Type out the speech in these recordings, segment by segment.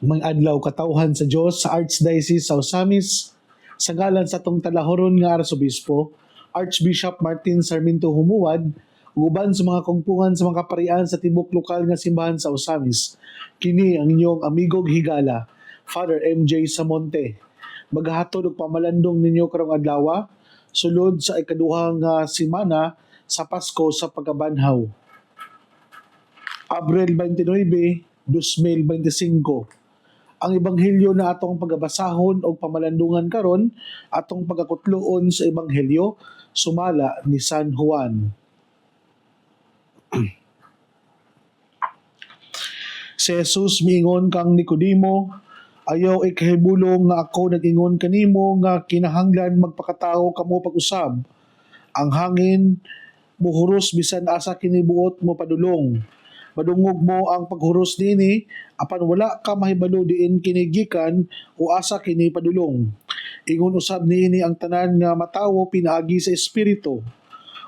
May adlaw katawhan sa Dios sa Archdiocese sa Osamis sa ngalan sa tong talahoron nga Arsobispo, Archbishop Martin Sarmiento Humuad, uban sa mga kungpungan sa mga kaparian sa tibok lokal nga simbahan sa Osamis. Kini ang inyong amigog higala, Father MJ Samonte. Maghahatod og pamalandong ninyo karong adlaw sulod sa ikaduhang semana sa Pasko sa pagkabanhaw. Abril 29, 2025. Ang ebanghelyo na atong pagabasahon o pamalandungan karon atong pagakutloon sa ebanghelyo sumala ni San Juan. Si Jesus miingon kang Nicodemo, ayaw ikahibulong nga ako nag-ingon kanimo nga kinahanglan magpakatao kamo pag-usab. Ang hangin muhuros bisan asa kinibuot mo padulong. Madungog mo ang paghuros niini apan wala ka mahibalo diin kinigikan o asa kini padulong. Ingon usab niini ang tanan nga matawo pinaagi sa espiritu.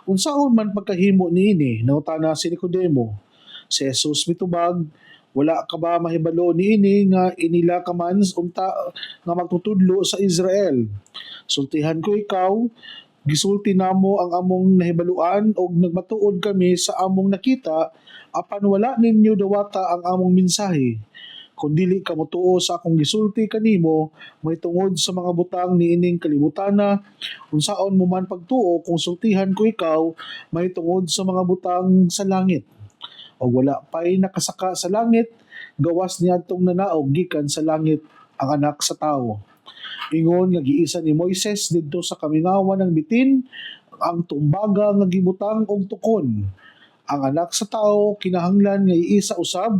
Unsaon man pagkahimo niini nangutana si Nicodemo. Si Jesus mitubag, wala ka ba mahibalo niini nga inila ka man unta nga magtutudlo sa Israel. Sultihan ko ikaw, gisulti namo ang among nahibaluan og nagmatuod kami sa among nakita apan wala ninyo dawata ang among mensahe. Kung dili ka motuo sa akong gisulti kanimo, may tungod sa mga butang niining kalibutana, unsaon mo man pagtuo kung sultihan ko ikaw, may tungod sa mga butang sa langit. O wala pa'y nakasaka sa langit, gawas niadtong nanaog gikan sa langit ang anak sa tao. Ingon nga giisa ni Moises didto sa kamingawan ng bitin, ang tumbaga nga gibutang og tukon. Ang anak sa tao kinahanglan nga iisa usab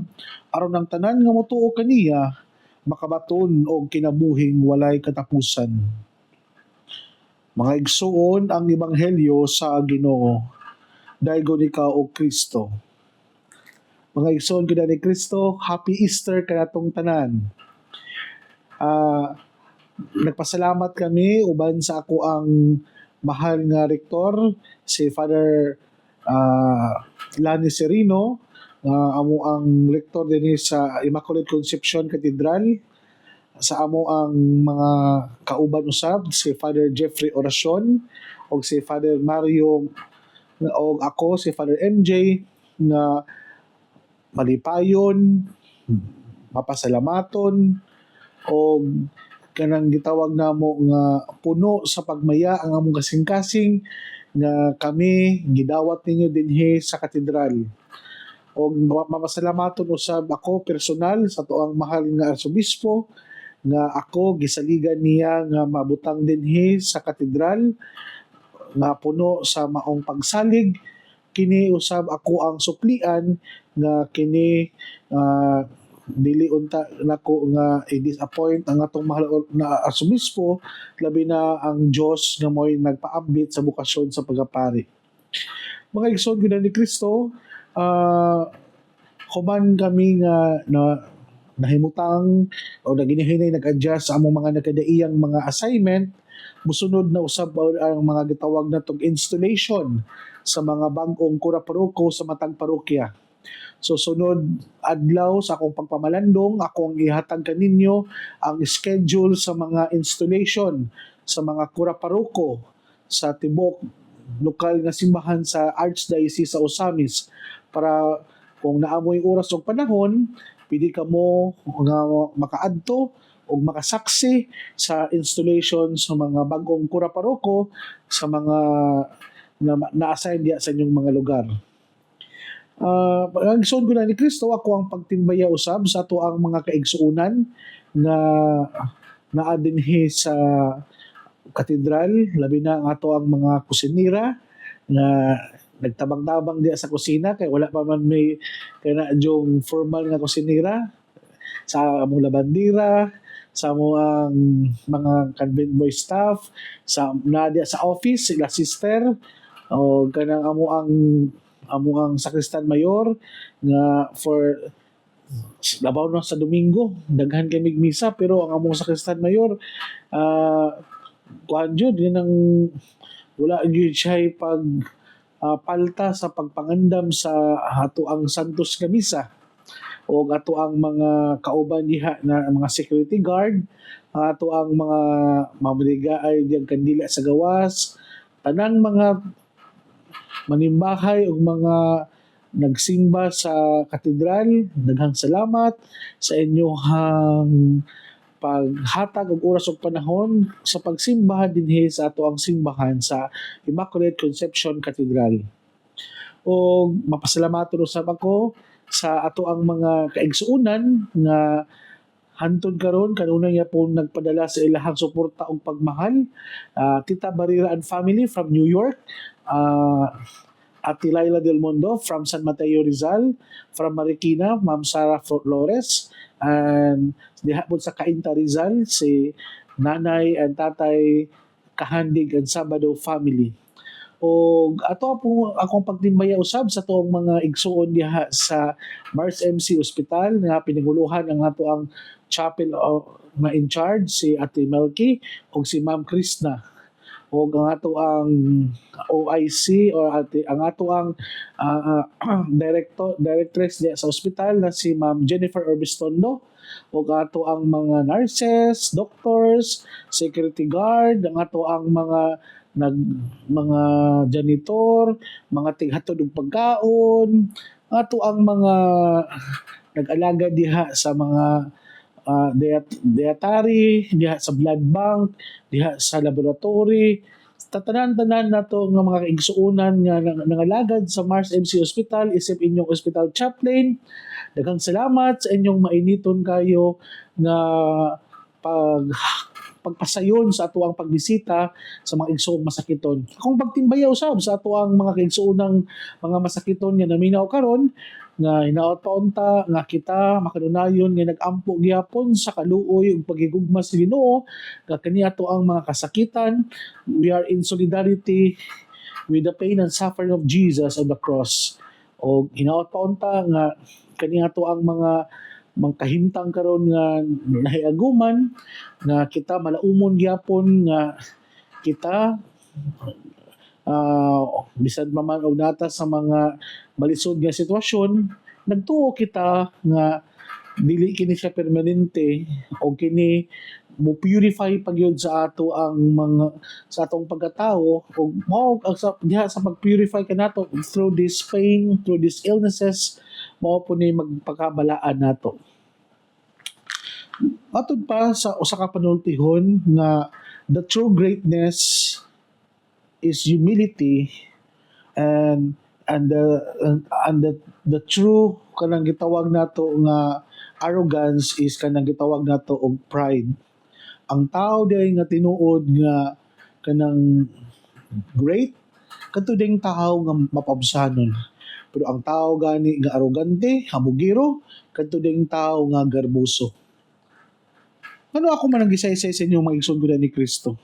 aron ang tanan nga motuo kaniya makabaton og kinabuhing walay katapusan. Mga igsuon ang ebanghelyo sa Ginoo. Daygon ikaw og Kristo. Mga igsuon kada ni Kristo, Happy Easter kanatong tanan. Nagpasalamat kami uban sa ako ang mahal nga rektor si Father Lani Serino, amo ang rektor din sa Immaculate Conception Cathedral, sa amo ang mga kauban usab si Father Jeffrey Oracion o si Father Mario o ako si Father MJ na malipayon, mapasalamaton o kanang gitawag namo nga puno sa pagmaya ang among kasing-kasing nga kami gidawat ninyo dinhi sa katedral. O mapasalamaton usab ako personal sa tuang mahal nga arsobispo nga ako gisaligan niya nga mabutang dinhi sa katedral nga puno sa maong pagsalig. Kini usab ako ang suklian nga kini dili unta nako nga i-disappoint ang atong mahal na arsobispo, labi na ang Dios nga mo'y nagpaambit sa bukasyon sa pagapari. Mga igsoon gid ni Kristo, kuman kami nga nahimutang o naginihinay nag-adjust sa among mga nagkadaiyang mga assignment, musunod na usab ang mga gitawag natong installation sa mga bag-ong kura-paroko sa matag parokya. So sunod adlaw sa akong pagpamalandong, akong ihatag kaninyo ang schedule sa mga installation sa mga kura-paroko sa tibok lokal nga simbahan sa Archdiocese sa Osamis para kung naamoy oras o panahon, pwede ka mo nga makaadto o makasaksi sa installation sa mga bagong kura-paroko sa mga na-assign diya sa inyong mga lugar. Pag-agsoon ko na ni Kristo, ako ang pagtimbaya usab sa ato ang mga kaigsuunan na naadinhi sa katedral, labi na ang ato ang mga kusinira na nagtabang-tabang diya sa kusina kay wala pa man may kana yung formal nga kusinira sa among labandira, sa among ang mga convent boy staff, sa nadia sa office sila sister o kanang amo ang sakristan mayor nga for labaw na sa Domingo daghan kay misa pero ang among sakristan mayor kuan jud yun ang wala gyud siya pag palta sa pagpangandam sa ato ang Santos nga misa. O o ato ang mga kauban diha na mga security guard, ato ang mga mamaligaay diyang kandila sa gawas, tanang mga manimbahay o mga nagsimba sa katedral. Daghang salamat sa inyong paghatag og oras ug panahon sa pagsimba dinhi sa ato ang simbahan sa Immaculate Conception Cathedral. O mapasalamaton usab ako sa ato ang mga kaigsuonan nga hantod karon kanunay niya po nagpadala sa ilahang suporta ug pagmahal. Tita Barira and family from New York, Ate Laila Del Mundo from San Mateo Rizal, from Marikina Ma'am Sarah Flores, and diha po sa Cainta Rizal si Nanay and Tatay Kahandig and Sabado family. O ato po akong pagtimbaya usab sa tuong mga igsuon diha sa Mars MC Hospital nga pinaguluhan ang ato ang chapel na in charge si Ate Melky o si Ma'am Krishna o ang ato ang OIC or ang ato ang directress diha sa ospital na si Ma'am Jennifer Orbistondo o ato ang mga nurses, doctors, security guard, ang ato ang mga janitor, mga tighatod og pagkaon, ato ang mga nag-alaga diha sa mga dietary, diha sa blood bank, diha sa laboratory, tatanan-tanan nato nga mga kaigsuonan nga nangalagad sa Mars MC Hospital isip inyong hospital chaplain. Daghang salamat sa inyong mainiton kayo nga pagpasayon sa atuang pagbisita sa mga igsoong masakiton. Kung pagtimbayaw sab sa atuang mga kaigsoonang mga masakiton nga naminaw karon nga hinaot paunta nga kita makanunayon nga nag-ampo gyapon sa kaluoy ug pagigugma sa Ginoo nga kaniadto ang mga kasakitan. We are in solidarity with the pain and suffering of Jesus on the cross. O hinaot paunta nga kaniadto ang mga kahimtang karon nga nahiaguman nga kita malaumon gyapon nga kita bisan pa man og nata sa mga malisod nga sitwasyon, nagtuo kita nga dili kini siya permanente o kini mo purify pagyud sa ato ang mga sa atong pagkatao o mao diha sa pag-purify kanato through this pain, through these illnesses, mao po ni magpakabalaan nato. Matod pa sa usa ka panultihon nga the true greatness is humility and the true kanang gitawag nato nga arrogance is kanang gitawag nato og pride. Ang tao day nga tinuod nga kanang great kadto ding tao nga mapabsanon. Pero ang tao gani nga arrogante, hamugiro, kadto ding tao nga garboso. Ano ako man ang gisaysay sa inyo mga igsoon ni Kristo?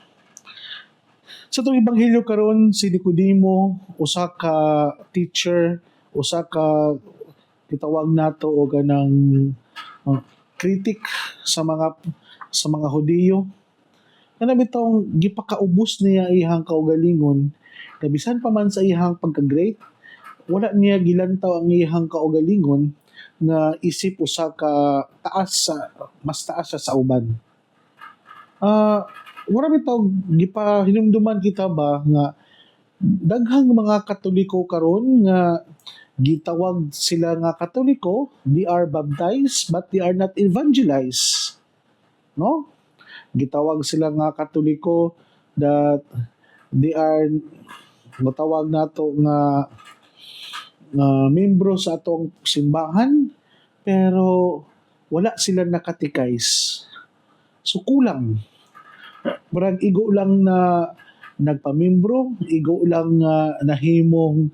Sa itong Ebanghelyo karon si Nicodemo, usa ka teacher, usa ka gitawag nato o ganang critic sa mga Hudiyo. Kana bitong gipakaubos niya iyang kaugalingon, na bisan pa man sa iyang pagka-great, wala niya gilantaw ang iyang kaugalingon nga isip usa ka mas taas siya sa uban. Wala bitaw gipahinumduman kita ba nga daghang mga Katoliko karon nga gitawag sila nga Katoliko, they are baptized but they are not evangelized. No? Gitawag sila nga Katoliko that they are matawag nato nga membro sa atong simbahan pero wala sila nakatikais. So kulang. Parang igo lang na nagpamimbro, igo lang nahimong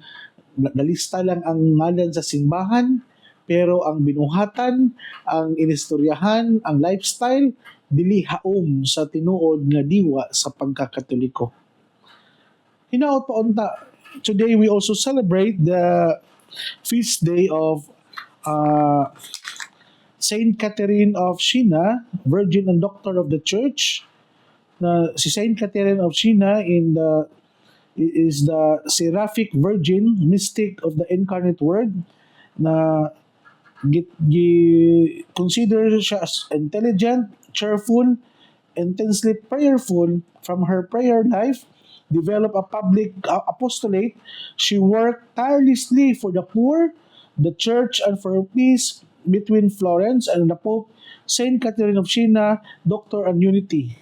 nalista lang ang ngalan sa simbahan, pero ang binuhatan, ang inistoryahan, ang lifestyle, dili haom sa tinuod nga diwa sa pagkakatoliko. Hinaot pa unta, today we also celebrate the feast day of Saint Catherine of Siena, Virgin and Doctor of the Church. Na si Saint Catherine of Siena is the seraphic virgin, mystic of the incarnate word, na consider siya as intelligent, cheerful, intensely prayerful. From her prayer life, develop a public apostolate. She worked tirelessly for the poor, the church, and for peace between Florence and the Pope, Saint Catherine of Siena, Doctor and Unity.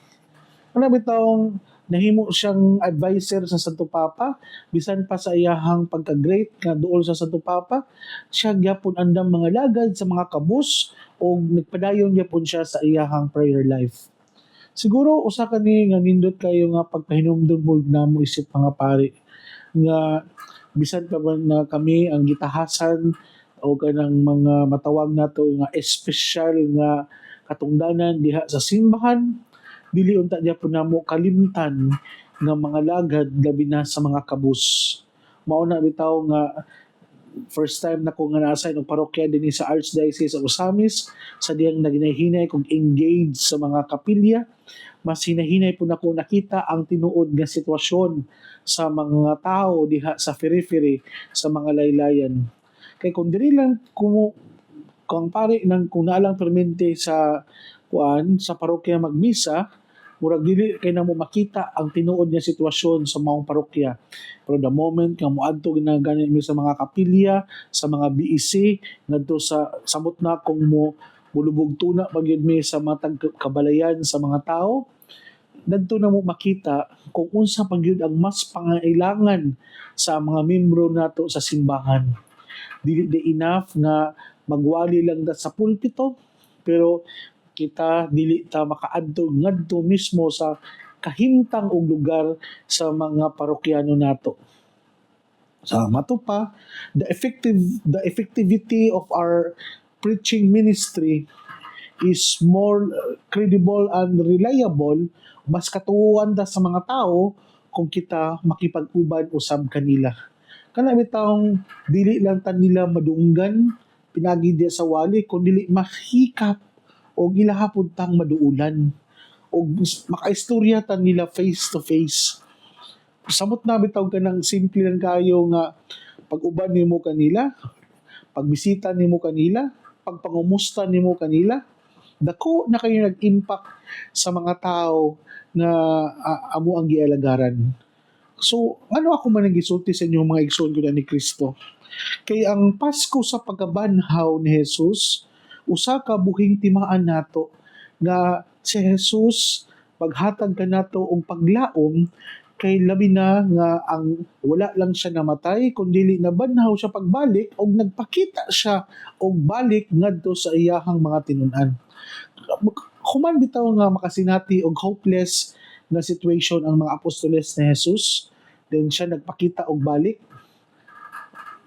Ano bitong nahimo siyang advisor sa Santo Papa, bisan pa sa iyahang pagka-great nga duol sa Santo Papa, siya gyapon andam mga lagad sa mga kabus o nagpadayon gyapon siya sa iyahang prayer life. Siguro usa kani nga nindot kayo nga pagpahinumdom mo namo isip mga pari nga bisan pa ba na kami ang gitahasan o kanang mga matawag nato nga espesyal nga katungdanan diha sa simbahan, dili unta diya po namo kalimtan nga mga lagad labi na sa mga kabus. Mao na bitaw nga first time na ko nga na-assign og parokya dinhi sa Archdiocese of Osamis sa diyang naginahinay kog engage sa mga kapilya. Mas hinahinay po na ko nakita ang tinuod nga sitwasyon sa mga tao diha sa periphery sa mga laylayan. Kay kung diri lang kung pare nang kung naalang permente sa sa parokya magmisa, murag dili kay namo makita ang tinuod nga sitwasyon sa maong parokya. Pero the moment nga moadto ginagani mi sa mga kapilya, sa mga BEC, ngadto sa samot na kung mo bulubog tuna pagyud mi sa mga kabalayan sa mga tao, ngadto na mo makita kung unsa pagyud ang mas pangailangan sa mga membro nato sa simbahan. Dili di enough nga magwali lang da sa pulpito, pero kita dili ta makaadto ngadto mismo sa kahimtang og lugar sa mga parokyano nato. Sa mato pa, the effectivity of our preaching ministry is more credible and reliable, mas katuoan da sa mga tao kung kita makipag-uban usab kanila. Kana bitawng dili lang ta nila madunggan pinagi diya sa wali, kundi mahikap o gilahapon tang maduulan o makaistorya ta nila face to face. Samot na bitaw ka ng simple lang kayo nga pag-uban nimo kanila, pagbisita nimo kanila, pagpangumusta nimo kanila, dako na kayo nag-impact sa mga tao nga amo ang gialagaran. So, ano ako man nagisulti sa inyo mga igsoon ko na ni Kristo? Kay ang Pasko sa pagkabanhaw ni Jesus, usa ka buhing timaan nato nga si Jesus paghatag ka nato og paglaom kay labi na nga ang wala lang siya namatay kundi nabanhaw siya pagbalik og nagpakita siya og balik ngadto sa iyahang mga tinun-an. Human bitaw nga makasinati og hopeless na situation ang mga apostoles ni Jesus, then siya nagpakita og balik.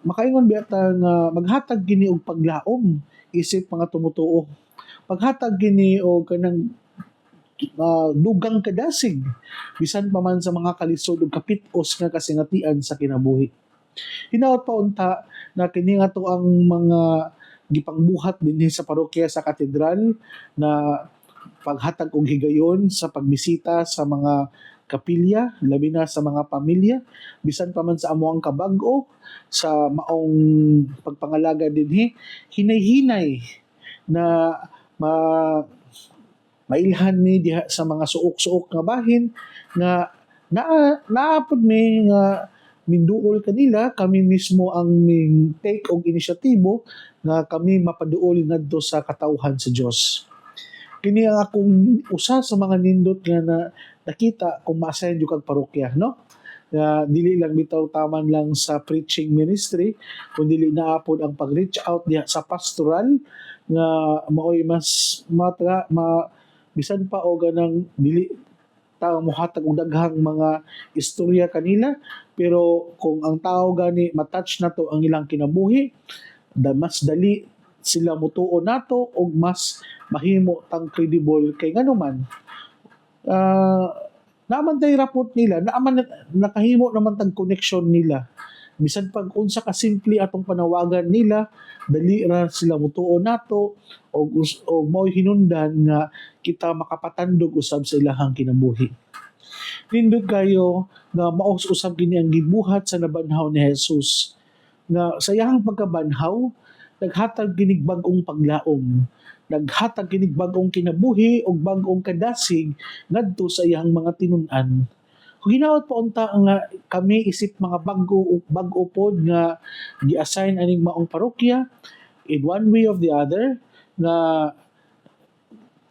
Makaingon biyata nga maghatag gini og paglaom isip mga tumutuo. Paghatag gini og kanang dugang kadasig bisan pa man sa mga kalisod ug kapitos nga kasingatian sa kinabuhi. Hinaot pa unta na kini nga to ang mga gipangbuhat dinhi sa parokya sa katedral na paghatag og higayon sa pagbisita sa mga kapilya, labi na sa mga pamilya, bisan pa man sa amuang kabag-o, sa maong pagpangalaga dinhi, hinay-hinay na mailhan mi diha sa mga suok-suok nga bahin nga naapod mi nga minduol kanila, kami mismo ang take og inisyatibo nga kami mapaduol ngadto sa katawhan sa Dios. Kini ang akong usa sa mga nindot nga nakita kung ma-assign jud kag parokya, no? Dili lang bitaw taman lang sa preaching ministry, kundi dili naapod ang pag-reach out diha sa pastoral nga maoy mas bisan pa o ganang dili tao mohatag og daghang mga istorya kanila, pero kung ang tao gani matouch nato ang ilang kinabuhi, mas dali sila mutuo nato og mas mahimo tang credible kay nganuman naman tay raport nila, nakahimo naman tag connection nila. Bisan pag unsa ka simple atong panawagan nila, dali ra sila mutuo nato og mao hinungdan nga kita makapatandog usab sa ilahang kinabuhi. Nindot kayo nga maos usab kini ang gibuhat sa nabanhaw ni Jesus. Nga sa iyahang pagkabanhaw, naghatag kinig bag-ong paglaom, naghatag kinig bag-ong kinabuhi o bag-ong kadasig ngadto sa iyang mga tinun-an. Kung ginaot pa unta nga kami isip mga bag-o pod nga gi-assign aning maong parokya in one way of the other nga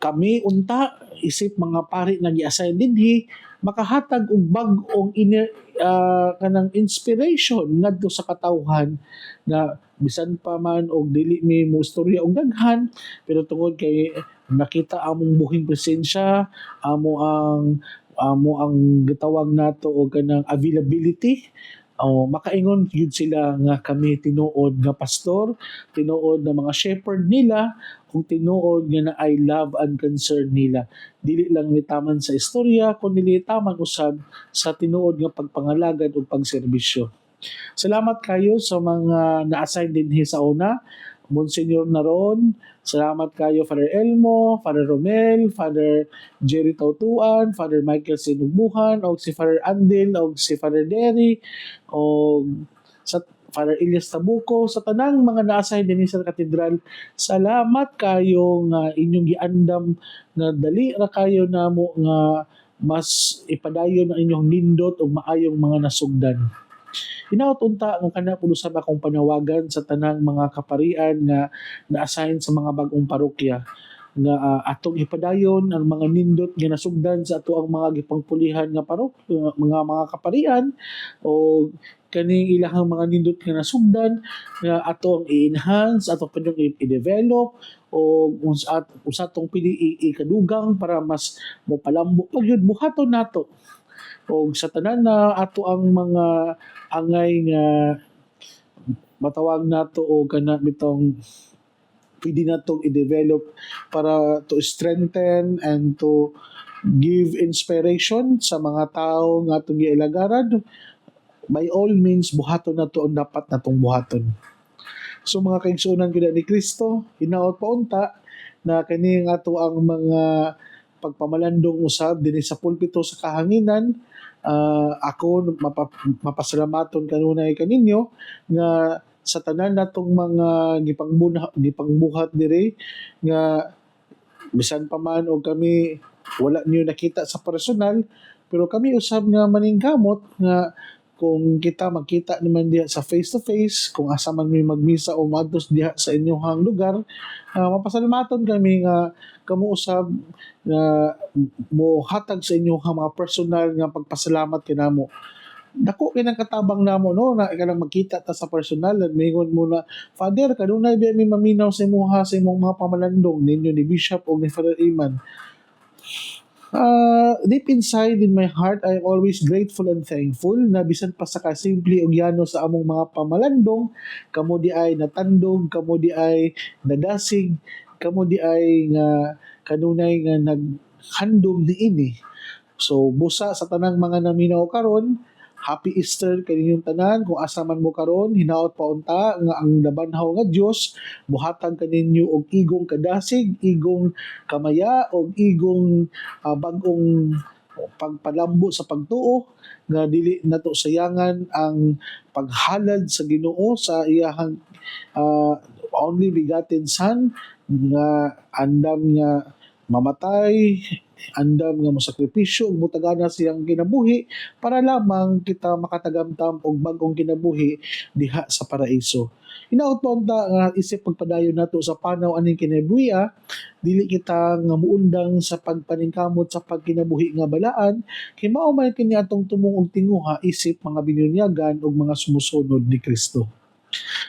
kami unta isip mga pari nga gi-assign dinhi makahatag og bag-ong kanang inspiration ngadto sa katawhan na bisan pa man og dili mi mo istorya og daghan pero tungod kay nakita among buhing presensya amo ang gitawag nato og kanang availability o makaingon gyud sila nga kami tinuod nga pastor, tinuod na mga shepherd nila, kung tinuod nga na I love and concern nila. Dili lang nitaman sa istorya, kundi nitaman usab sa tinuod nga pagpangalagad o pagserbisyo. Salamat kayo sa mga na-assign din sa una. Monsignor Naron, salamat kayo Father Elmo, Father Romel, Father Jerry Tautuan, Father Michael Sinugbuhan, o si Father Andil, o si Father Derry, o sa Father Elias Tabuco, sa tanang mga na-assign din sa katedral. Salamat kayo nga inyong giandam nga dali ra kayo namo nga mas ipadayon ang inyong nindot o maayong mga nasugdan. Hinaot unta nga kana pulo sa akong panawagan sa tanang mga kaparian nga na-assign sa mga bagong parokya nga atong ipadayon ang mga nindot nga nasugdan sa ato ang mga gipangpulihan nga mga kaparian o kaning ilahang mga nindot nga nasugdan nga ato ang i-enhance, ato pa i-develop o usa tong pili ikadugang para mas mopalambo pagyud buhaton nato o sa tanan na ato ang mga angay nga matawag nato o kana bitong pwede na itong i-develop para to strengthen and to give inspiration sa mga tao nga itong giilagaran. By all means, buhaton na to ang dapat na itong buhaton. So mga kaigsunan ko ni Kristo, hinaot pa unta na kani nga to ang mga pagpamalandong usab din sa pulpito sa kahanginan. Ako mapasalamaton kanunay kaninyo nga sa tanan natong mga gipangbuhat diri nga bisan pa man og kami wala niyo nakita sa personal pero kami usab nga maningkamot nga kung kita magkita naman diha sa face to face kung asa man may magmisa o madtos diha sa inyong lugar mapasalamaton kami nga kamo usab nga mo hatag sa inyong mga personal nga pagpasalamat kinamo dako kinang katabang namo no na kanang magkita ta sa personal at mingon mo na Father kanunay ba mi maminaw sa imuha sa imong mga pamalandong ninyo ni Bishop o ni Father Iman. Deep inside in my heart I am always grateful and thankful na bisan pa sa kasimple og yano sa among mga pamalandong kamo di ay natandog kamo di ay nadasig kamo di ay nga kanunay nga naghandom niini. So busa sa tanang mga naminaw karon Happy Easter kaninyong tanan kung asa man mo karon hinaot pa unta nga ang labanhaw nga Dios buhatag kaninyo og igong kadasig, igong kamaya og igong bag-ong pagpalambo sa pagtuo nga dili nato sayangan ang paghalad sa Ginoo sa iyahang only begotten Son nga andam nga mamatay andam nga mosakripisyo ug mutagana siyang kinabuhi para lamang kita makatagamtam og bag-ong kinabuhi diha sa paraiso. Hinaot pa unta nga isip pagpadayon nato sa panaw aning kinabuhi dili kita nga muundang sa pagpaningkamot sa pagkinabuhi nga balaan kay mao man kini atong tumong og tinguha isip mga binyonyagan ug mga sumusunod ni Kristo.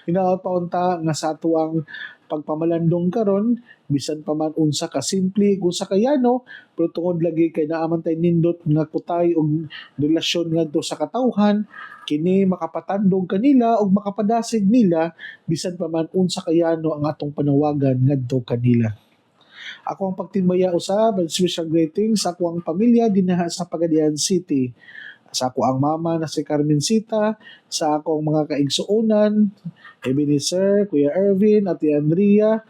Hinaot pa unta nga sa ato ang pagpamalandong karon bisan pa man unsa ka simple unsa kayano pero tungod lagi kay naaman tay nindot nga kutay og relasyon ngadto sa katawhan kini makapatandog kanila og makapadasig nila bisan pa man unsa kayano ang atong panawagan ngadto kanila. Ako ang pagtimbaya usab and special greetings sa ako ang pamilya dinha sa Pagadian City. Sa ako ang mama na si Carmencita, sa akong mga kaigsuonan, Ebenezer, Kuya Ervin, Ate Andrea,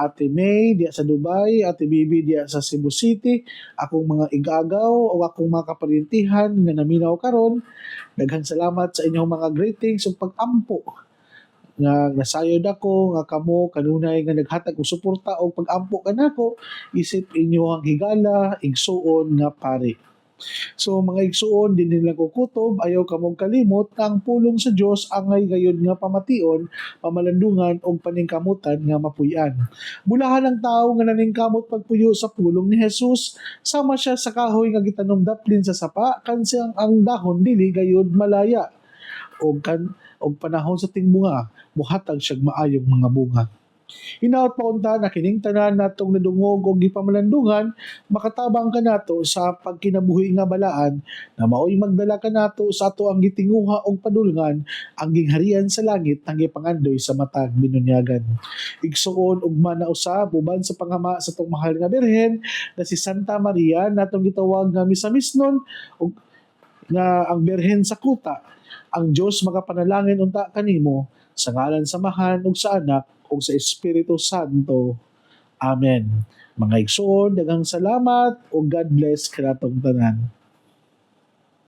Ate May diya sa Dubai, Ate Bibi diya sa Cebu City, akong mga igagaw o akong mga kaparintihan nga naminaw karon. Daghang salamat sa inyong mga greetings ug pag-ampo nga nasayod ako nga kamo kanunay nga naghatag og suporta o pag-ampo kanako isip inyohang higala igsuon nga pari. So mga igsuon din nila kukutob ayaw kamong kalimot nga ang pulong sa Dios angay gayud nga pamation, pamalandungan ug paningkamutan nga mapuy-an. Bulahan ang tawo nga naningkamot pagpuyo sa pulong ni Jesus sama siya sa kahoy nga gitanom daplin sa sapa kan siyang ang dahon dili gayud malaya og panahon sa tingbunga buhatag siyag maayong mga bunga. Hinaot pa unta na kining tanan natong nadungog og gipamalandungan makatabang kanato sa pagkinabuhi nga balaan na maoy magdala kanato sa ato ang gitinguha og padulngan ang gingharian sa langit nga gipangandoy sa matag binunyagan. Igsuon ug mana usab uban sa panghama sa tong mahal nga birhen na si Santa Maria natong gitawag nga misamisnon ug nga ang birhen sa kuta. Ang Dios makapanalangin unta kanimo sa ngalan sa Amahan ug sa Anak ug sa Espiritu Santo. Amen. Mga igsoon, daghang salamat ug God bless kanatong tanan.